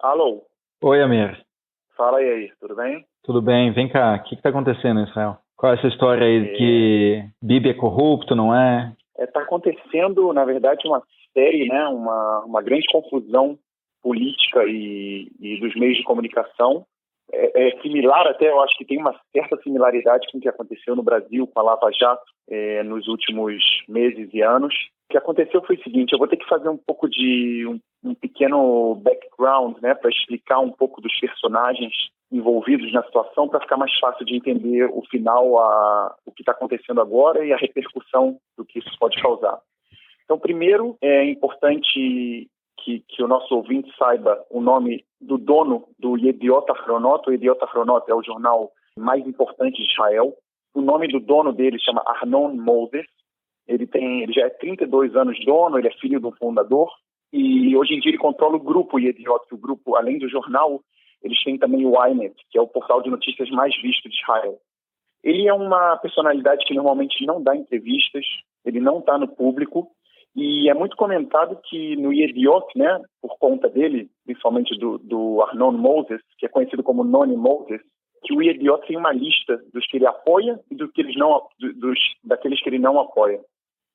Alô, Oi, Amir. fala aí, tudo bem? Tudo bem? Vem cá, o que está acontecendo em Israel? Qual é essa história aí que Bibi é corrupto, não é? Está acontecendo, na verdade, uma série, né, uma grande confusão política e dos meios de comunicação. É similar até, eu acho que tem uma certa similaridade com o que aconteceu no Brasil com a Lava Jato nos últimos meses e anos. O que aconteceu foi o seguinte, eu vou ter que fazer um pouco de um pequeno background, né, para explicar um pouco dos personagens envolvidos na situação para ficar mais fácil de entender o final, o que está acontecendo agora e a repercussão do que isso pode causar. Então, primeiro, é importante que o nosso ouvinte saiba o nome do dono do Yediot Ahronot. O Yediot Ahronot é o jornal mais importante de Israel. O nome do dono dele se chama Arnon Moses. Ele já é 32 anos dono, ele é filho do fundador. E hoje em dia ele controla o grupo Yediot, que o grupo, além do jornal, eles têm também o Ynet, que é o portal de notícias mais visto de Israel. Ele é uma personalidade que normalmente não dá entrevistas, ele não está no público, e é muito comentado que no Yediot, né, por conta dele, principalmente do Arnon Moses, que é conhecido como Noni Moses, que o Yediot tem uma lista dos que ele apoia e daqueles que ele não apoia.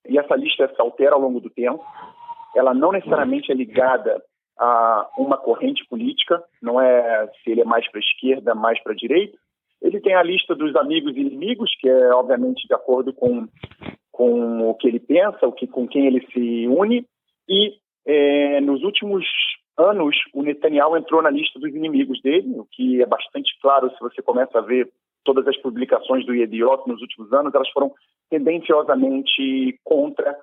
E essa lista se altera ao longo do tempo. Ela não necessariamente é ligada a uma corrente política, não é se ele é mais para a esquerda, mais para a direita. Ele tem a lista dos amigos e inimigos, que é obviamente de acordo com o que ele pensa, com quem ele se une, e nos últimos anos o Netanyahu entrou na lista dos inimigos dele, o que é bastante claro se você começa a ver todas as publicações do Yediot nos últimos anos, elas foram tendenciosamente contra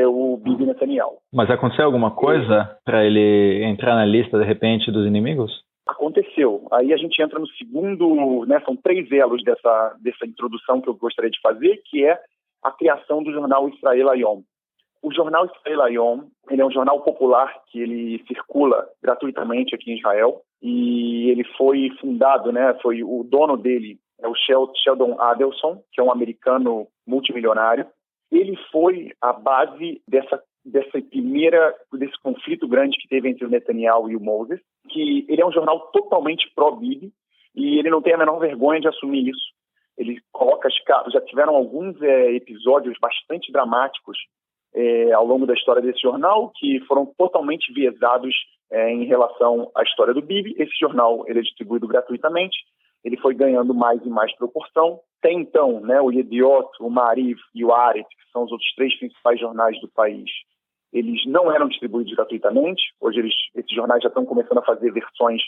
o Bibi Netanyahu. Mas aconteceu alguma coisa para ele entrar na lista, de repente, dos inimigos? Aconteceu. Aí a gente entra no segundo, né, são 3 elos dessa introdução que eu gostaria de fazer, que é a criação do jornal Israel Hayom. O jornal Israel Hayom, ele é um jornal popular que ele circula gratuitamente aqui em Israel e ele foi fundado, né, foi o dono dele, é o Sheldon Adelson, que é um americano multimilionário. Ele foi a base desse conflito grande que teve entre o Netanyahu e o Moses, que ele é um jornal totalmente pró-Bibi e ele não tem a menor vergonha de assumir isso. Ele coloca já tiveram alguns episódios bastante dramáticos ao longo da história desse jornal que foram totalmente viesados em relação à história do Bibi. Esse jornal ele é distribuído gratuitamente, ele foi ganhando mais e mais proporção. Tem então, né, o Yediot, o Maariv e o Haaretz, que são os outros 3 principais jornais do país. Eles não eram distribuídos gratuitamente. Hoje esses jornais já estão começando a fazer versões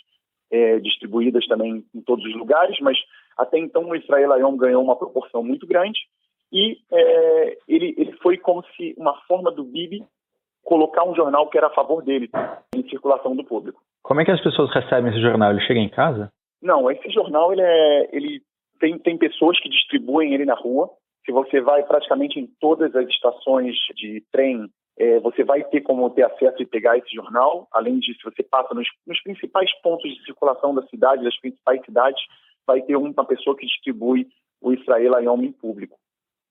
distribuídas também em todos os lugares, mas até então o Israel Hayom ganhou uma proporção muito grande e ele foi como se uma forma do Bibi colocar um jornal que era a favor dele em circulação do público. Como é que as pessoas recebem esse jornal? Ele chega em casa? Não, esse jornal ele tem pessoas que distribuem ele na rua. Se você vai praticamente em todas as estações de trem, você vai ter como ter acesso e pegar esse jornal. Além disso, você passa nos principais pontos de circulação da cidade, das principais cidades, vai ter uma pessoa que distribui o Israel Hayom em público.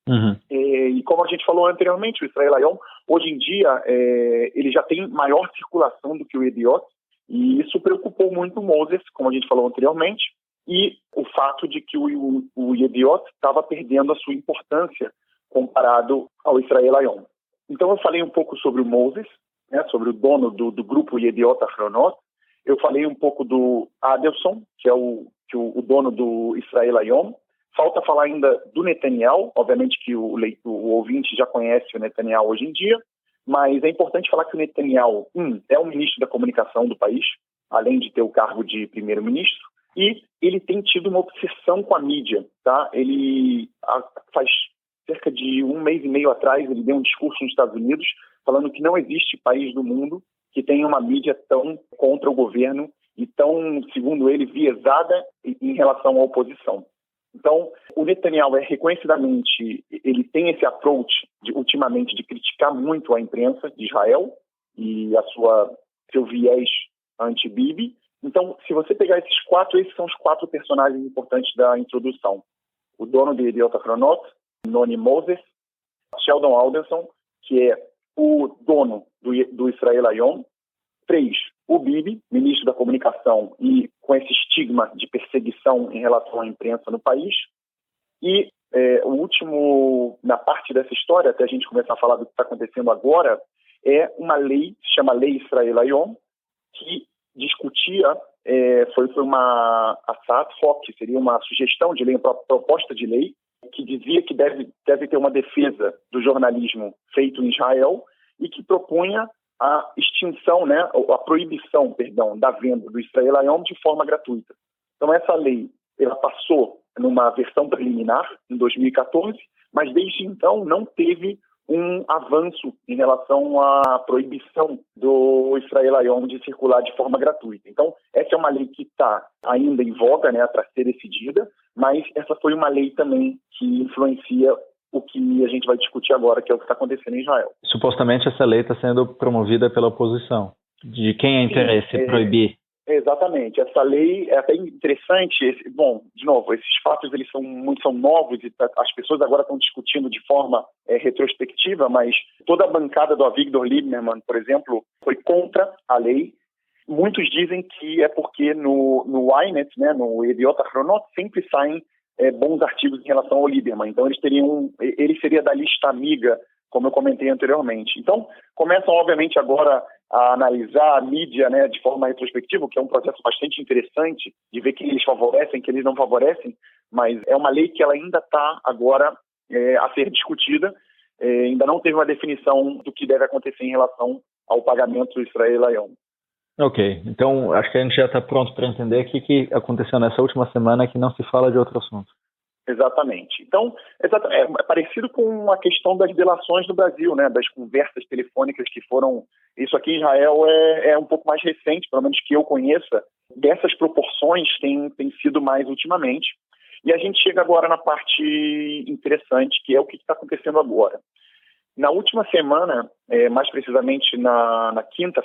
Uhum. E como a gente falou anteriormente, o Israel Hayom, hoje em dia, ele já tem maior circulação do que o Yediot, e isso preocupou muito o Moses, como a gente falou anteriormente, e o fato de que o Yediot estava perdendo a sua importância comparado ao Israel Hayom. Então eu falei um pouco sobre o Moses, né, sobre o dono do grupo Yediot Ahronot. Eu falei um pouco do Adelson, que é o dono do Israel Hayom. Falta falar ainda do Netanyahu, obviamente que o ouvinte já conhece o Netanyahu hoje em dia, mas é importante falar que o Netanyahu, é o ministro da comunicação do país, além de ter o cargo de primeiro-ministro, e ele tem tido uma obsessão com a mídia, tá? Ele faz cerca de 1 mês e meio atrás, ele deu um discurso nos Estados Unidos falando que não existe país do mundo que tenha uma mídia tão contra o governo e tão, segundo ele, viesada em relação à oposição. Então, o Netanyahu reconhecidamente, ele tem esse approach ultimamente de criticar muito a imprensa de Israel e seu viés anti-Bibi. Então, se você pegar esses são os 4 personagens importantes da introdução. O dono de Yediot Ahronot, Noni Moses, Sheldon Adelson, que é o dono do Israel Hayom. 3, o Bibi, ministro da Comunicação, e com esse estigma de perseguição em relação à imprensa no país. E o último, na parte dessa história, até a gente começar a falar do que está acontecendo agora, é uma lei, se chama Lei Israel Hayom, que discutia, foi uma assat hoc, seria uma sugestão de lei, uma proposta de lei, que dizia que deve ter uma defesa do jornalismo feito em Israel e que propunha a extinção, né, a proibição, da venda do Israel Hayom de forma gratuita. Então essa lei, ela passou numa versão preliminar em 2014, mas desde então não teve um avanço em relação à proibição do Israel Hayom de circular de forma gratuita. Então, essa é uma lei que está ainda em voga, né, para ser decidida, mas essa foi uma lei também que influencia o que a gente vai discutir agora, que é o que está acontecendo em Israel. Supostamente essa lei está sendo promovida pela oposição. De quem é interesse proibir? Exatamente. Essa lei é até interessante. De novo, esses fatos eles são novos e as pessoas agora estão discutindo de forma retrospectiva, mas toda a bancada do Avigdor Lieberman, por exemplo, foi contra a lei. Muitos dizem que é porque no Ynet, né, no Yediot Ahronot, sempre saem bons artigos em relação ao Lieberman. Então ele seria da lista amiga, como eu comentei anteriormente. Então, começam, obviamente, agora a analisar a mídia, né, de forma retrospectiva, que é um processo bastante interessante de ver quem eles favorecem, quem eles não favorecem, mas é uma lei que ela ainda está agora a ser discutida, ainda não teve uma definição do que deve acontecer em relação ao pagamento do Israel Hayom. Ok, então acho que a gente já está pronto para entender o que aconteceu nessa última semana que não se fala de outro assunto. Exatamente. Então, é parecido com a questão das delações no Brasil, né, das conversas telefônicas que foram... Isso aqui em Israel é um pouco mais recente, pelo menos que eu conheça. Dessas proporções tem sido mais ultimamente. E a gente chega agora na parte interessante, que é o que está acontecendo agora. Na última semana, mais precisamente na quinta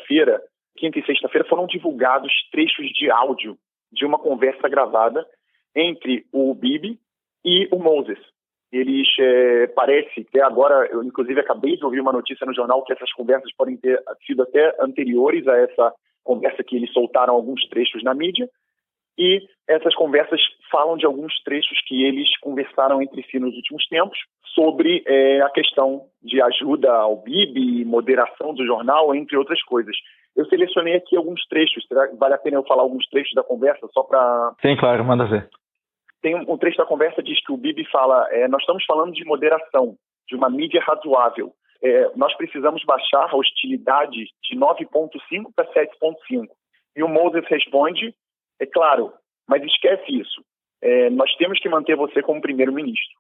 e sexta-feira, foram divulgados trechos de áudio de uma conversa gravada entre o Bibi e o Moses. Eles, parece que agora, eu inclusive acabei de ouvir uma notícia no jornal que essas conversas podem ter sido até anteriores a essa conversa que eles soltaram alguns trechos na mídia, e essas conversas falam de alguns trechos que eles conversaram entre si nos últimos tempos sobre a questão de ajuda ao Bibi, moderação do jornal, entre outras coisas. Eu selecionei aqui alguns trechos, vale a pena eu falar alguns trechos da conversa só para... Sim, claro, manda ver. Tem um trecho da conversa que diz que o Bibi fala, nós estamos falando de moderação, de uma mídia razoável. Nós precisamos baixar a hostilidade de 9.5 para 7.5. E o Moses responde, é claro, mas esquece isso. Nós temos que manter você como primeiro-ministro.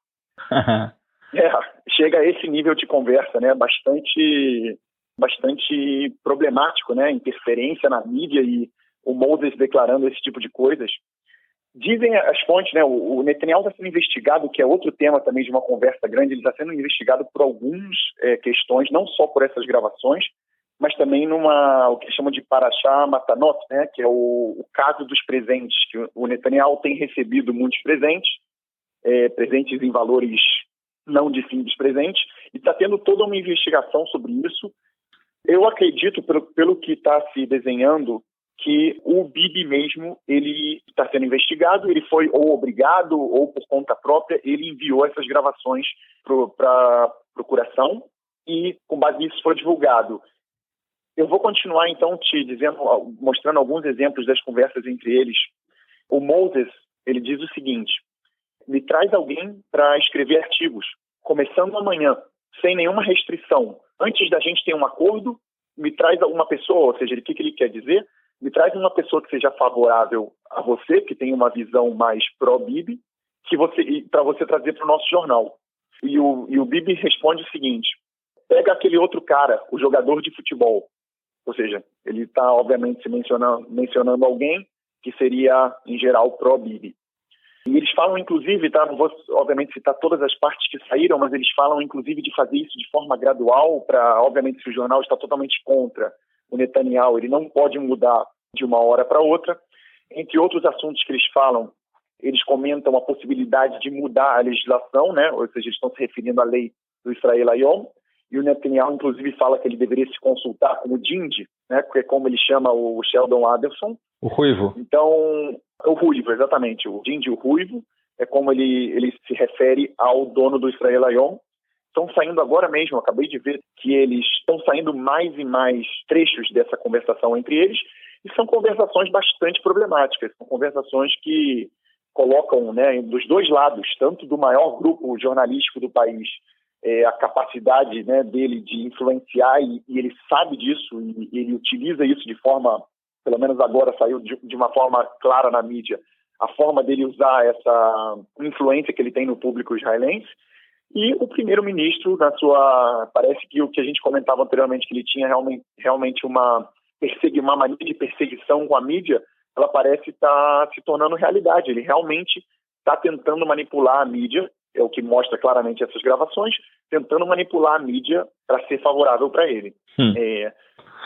Chega a esse nível de conversa, né? Bastante problemático, né? Interferência na mídia e o Moses declarando esse tipo de coisas. Dizem as fontes, né? O Netanyahu está sendo investigado, que é outro tema também de uma conversa grande, ele está sendo investigado por algumas questões, não só por essas gravações, mas também o que chamam de Parashá Matanot, né? Que é o caso dos presentes, que o Netanyahu tem recebido muitos presentes, presentes em valores não de simples presentes, e está tendo toda uma investigação sobre isso. Eu acredito, pelo que está se desenhando, que o Bibi mesmo, ele está sendo investigado, ele foi ou obrigado ou por conta própria, ele enviou essas gravações para a procuração e com base nisso foi divulgado. Eu vou continuar então mostrando alguns exemplos das conversas entre eles. O Moses, ele diz o seguinte: me traz alguém para escrever artigos, começando amanhã, sem nenhuma restrição. Antes da gente ter um acordo, me traz alguma pessoa, ou seja, o que ele quer dizer? Me traz uma pessoa que seja favorável a você, que tenha uma visão mais pró-Bibi, para você trazer para o nosso jornal. E o Bibi responde o seguinte: pega aquele outro cara, o jogador de futebol. Ou seja, ele está, obviamente, mencionando alguém que seria, em geral, pró-Bibi. E eles falam, inclusive, não vou, obviamente, citar todas as partes que saíram, mas eles falam, inclusive, de fazer isso de forma gradual, obviamente, se o jornal está totalmente contra o Netanyahu, ele não pode mudar de uma hora para outra. Entre outros assuntos que eles falam, eles comentam a possibilidade de mudar a legislação, né? Ou seja, eles estão se referindo à lei do Israel Hayom, e o Netanyahu, inclusive, fala que ele deveria se consultar com o Dindi, né, que é como ele chama o Sheldon Adelson. O Ruivo. Então, o Ruivo, exatamente. O Dindi, o Ruivo, é como ele se refere ao dono do Israel Hayom. Estão saindo agora mesmo, acabei de ver que eles estão saindo mais e mais trechos dessa conversação entre eles, e são conversações bastante problemáticas, são conversações que colocam, né, dos dois lados, tanto do maior grupo jornalístico do país, a capacidade, né, dele de influenciar, e ele sabe disso, e ele utiliza isso de forma, pelo menos agora saiu de uma forma clara na mídia, a forma dele usar essa influência que ele tem no público israelense, e o primeiro-ministro, parece que o que a gente comentava anteriormente, que ele tinha realmente uma mania de perseguição com a mídia, ela parece estar se tornando realidade. Ele realmente está tentando manipular a mídia, é o que mostra claramente essas gravações, tentando manipular a mídia para ser favorável para ele.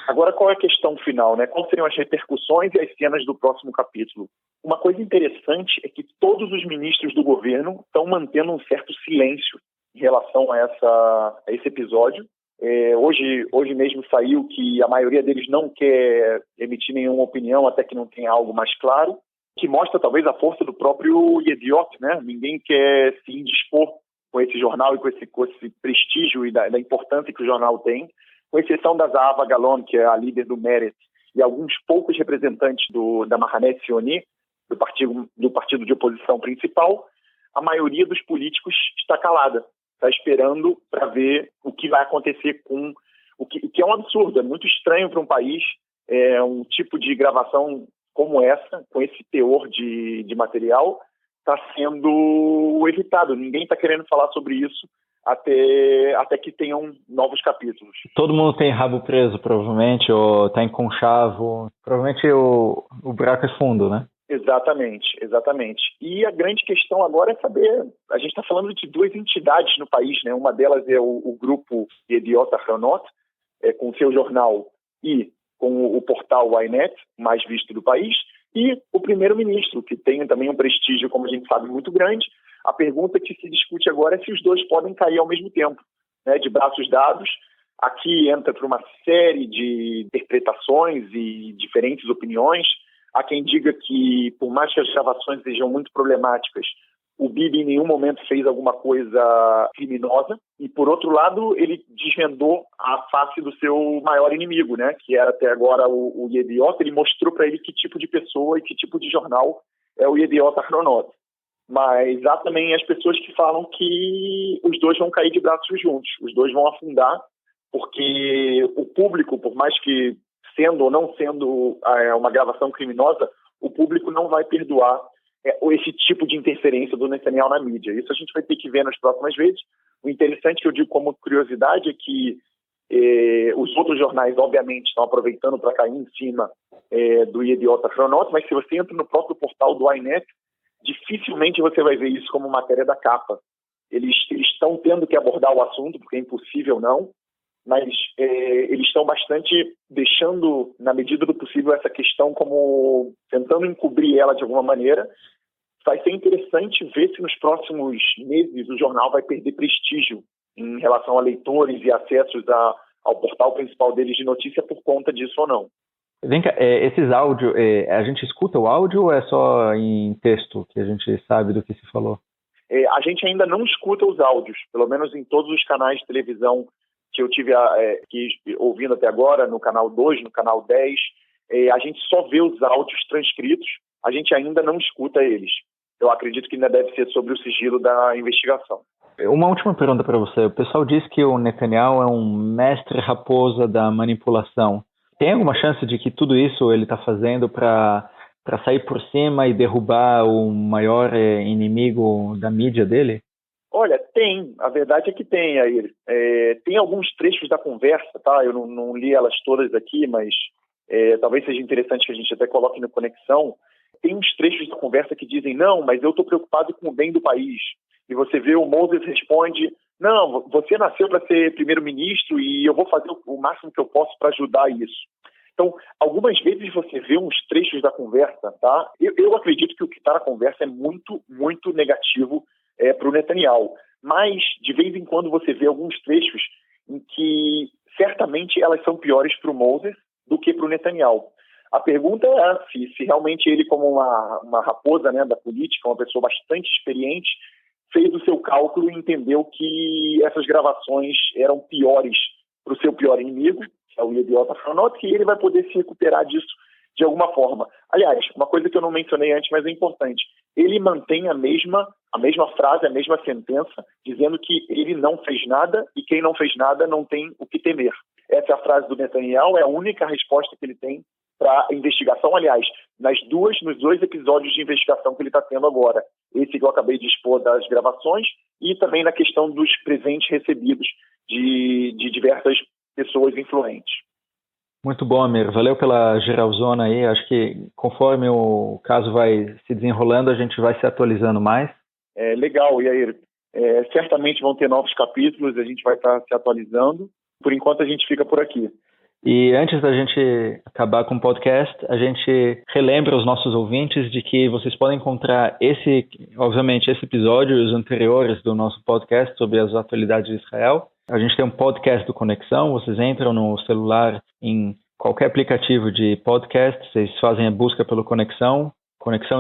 Agora, qual é a questão final, né? Quais seriam as repercussões e as cenas do próximo capítulo? Uma coisa interessante é que todos os ministros do governo estão mantendo um certo silêncio em relação a esse episódio. Hoje mesmo saiu que a maioria deles não quer emitir nenhuma opinião até que não tenha algo mais claro, que mostra talvez a força do próprio Yediot, né? Ninguém quer se indispor com esse jornal e com esse prestígio e da importância que o jornal tem, com exceção da Zahava Galon, que é a líder do Meretz, e alguns poucos representantes da Mahanet Zioni, do partido de oposição principal. A maioria dos políticos está calada, está esperando para ver o que vai acontecer com o que é um absurdo, é muito estranho para um país, um tipo de gravação como essa, com esse teor de material, está sendo evitado. Ninguém está querendo falar sobre isso até que tenham novos capítulos. Todo mundo tem rabo preso, provavelmente, ou está em conchavo. Provavelmente o buraco é fundo, né? Exatamente. E a grande questão agora é saber, a gente está falando de duas entidades no país, né? Uma delas é o grupo Yediot Ahronot, com seu jornal e com o portal Ynet, mais visto do país, e o primeiro-ministro, que tem também um prestígio, como a gente sabe, muito grande. A pergunta que se discute agora é se os dois podem cair ao mesmo tempo, né, de braços dados. Aqui entra para uma série de interpretações e diferentes opiniões. Há quem diga que, por mais que as gravações sejam muito problemáticas, o Bibi em nenhum momento fez alguma coisa criminosa. E, por outro lado, ele desvendou a face do seu maior inimigo, né, que era até agora o Yediot. Ele mostrou para ele que tipo de pessoa e que tipo de jornal é o Yediot Ahronot. Mas há também as pessoas que falam que os dois vão cair de braços juntos, os dois vão afundar, porque o público, por mais que sendo ou não sendo uma gravação criminosa, o público não vai perdoar esse tipo de interferência do Netanyahu na mídia. Isso a gente vai ter que ver nas próximas vezes. O interessante que eu digo como curiosidade é que os outros jornais, obviamente, estão aproveitando para cair em cima do Yediot Ahronot, mas se você entra no próprio portal do Ynet, dificilmente você vai ver isso como matéria da capa. Eles estão tendo que abordar o assunto, porque é impossível não, mas eles estão bastante deixando, na medida do possível, essa questão como tentando encobrir ela de alguma maneira. Vai ser interessante ver se nos próximos meses o jornal vai perder prestígio em relação a leitores e acessos ao portal principal deles de notícia por conta disso ou não. Vem cá, esses áudios, a gente escuta o áudio ou é só em texto que a gente sabe do que se falou? A gente ainda não escuta os áudios, pelo menos em todos os canais de televisão que eu tive ouvindo até agora, no canal 2, no canal 10, a gente só vê os áudios transcritos, a gente ainda não escuta eles. Eu acredito que ainda deve ser sobre o sigilo da investigação. Uma última pergunta para você. O pessoal diz que o Netanyahu é um mestre raposa da manipulação. Tem alguma chance de que tudo isso ele está fazendo para sair por cima e derrubar o maior inimigo da mídia dele? Olha, tem. A verdade é que tem aí. Tem alguns trechos da conversa, tá? Eu não li elas todas aqui, mas talvez seja interessante que a gente até coloque na conexão. Tem uns trechos da conversa que dizem, não, mas eu estou preocupado com o bem do país. E você vê o Moses responde, não, você nasceu para ser primeiro-ministro e eu vou fazer o máximo que eu posso para ajudar isso. Então, algumas vezes você vê uns trechos da conversa, tá? Eu acredito que o que está na conversa é muito, muito negativo para o Netanyahu. Mas, de vez em quando, você vê alguns trechos em que certamente elas são piores para o Moses do que para o Netanyahu. A pergunta é se realmente ele, como uma raposa, né, da política, uma pessoa bastante experiente, fez o seu cálculo e entendeu que essas gravações eram piores para o seu pior inimigo, que é o idiota Fanot, que ele vai poder se recuperar disso de alguma forma. Aliás, uma coisa que eu não mencionei antes, mas é importante, ele mantém a mesma frase, a mesma sentença, dizendo que ele não fez nada e quem não fez nada não tem o que temer. Essa é a frase do Netanyahu, é a única resposta que ele tem para a investigação. Aliás, nos dois episódios de investigação que ele está tendo agora, esse que eu acabei de expor das gravações e também na questão dos presentes recebidos de diversas pessoas influentes. Muito bom, Amir. Valeu pela geralzona aí. Acho que conforme o caso vai se desenrolando, a gente vai se atualizando mais. Legal, Yair. Certamente vão ter novos capítulos, a gente vai estar se atualizando. Por enquanto, a gente fica por aqui. E antes da gente acabar com o podcast, a gente relembra os nossos ouvintes de que vocês podem encontrar esse episódio e os anteriores do nosso podcast sobre as atualidades de Israel. A gente tem um podcast do Conexão, vocês entram no celular em qualquer aplicativo de podcast, vocês fazem a busca pelo Conexão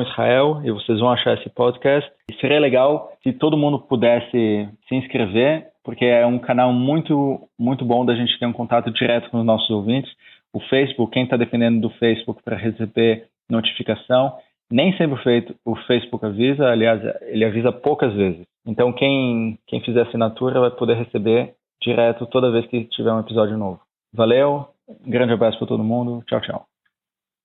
Israel, e vocês vão achar esse podcast. E seria legal se todo mundo pudesse se inscrever, porque é um canal muito, muito bom da gente ter um contato direto com os nossos ouvintes. O Facebook, quem está dependendo do Facebook para receber notificação, nem sempre o Facebook avisa, aliás, ele avisa poucas vezes. Então, quem fizer assinatura vai poder receber direto toda vez que tiver um episódio novo. Valeu, um grande abraço para todo mundo, tchau, tchau.